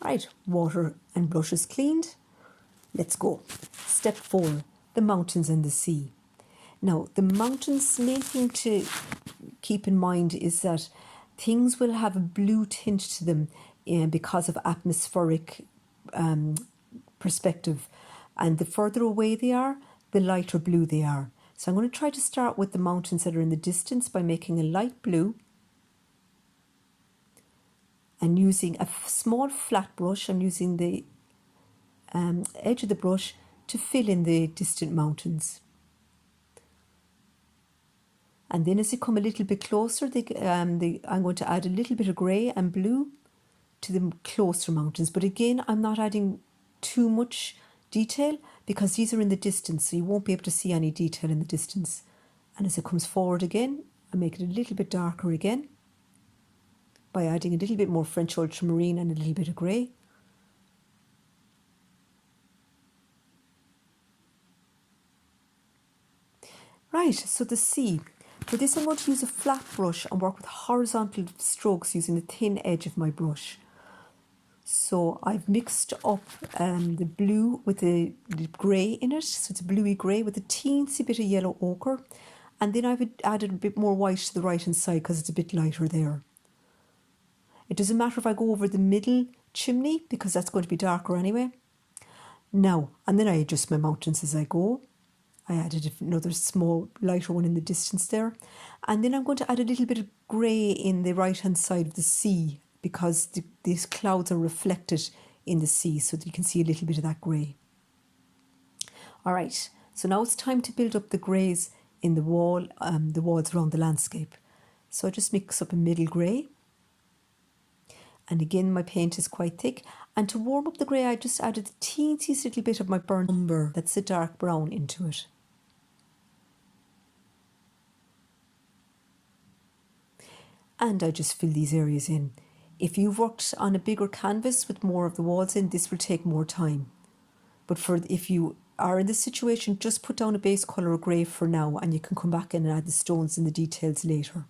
Right, water and brushes cleaned. Let's go. Step 4, the mountains and the sea. Now, the mountains, main thing to keep in mind is that things will have a blue tint to them because of atmospheric perspective. And the further away they are, the lighter blue they are. So I'm going to try to start with the mountains that are in the distance by making a light blue. And using a small flat brush, I'm using the edge of the brush to fill in the distant mountains. And then as you come a little bit closer, I'm going to add a little bit of grey and blue to the closer mountains. But again, I'm not adding too much detail because these are in the distance, so you won't be able to see any detail in the distance. And as it comes forward again, I make it a little bit darker again by adding a little bit more French ultramarine and a little bit of grey. Right, so the sea. For this I'm going to use a flat brush and work with horizontal strokes using the thin edge of my brush. So I've mixed up the blue with the grey in it, so it's bluey grey with a teensy bit of yellow ochre. And then I've added a bit more white to the right hand side because it's a bit lighter there. It doesn't matter if I go over the middle chimney because that's going to be darker anyway. Now, and then I adjust my mountains as I go. I added another small lighter one in the distance there. And then I'm going to add a little bit of grey in the right hand side of the sea because these clouds are reflected in the sea so that you can see a little bit of that grey. All right, so now it's time to build up the greys in the walls around the landscape. So I just mix up a middle grey. And again, my paint is quite thick. And to warm up the grey, I just added the teeniest little bit of my burnt umber, that's a dark brown, into it. And I just fill these areas in. If you've worked on a bigger canvas with more of the walls in, this will take more time. But if you are in this situation, just put down a base colour of grey for now and you can come back in and add the stones and the details later.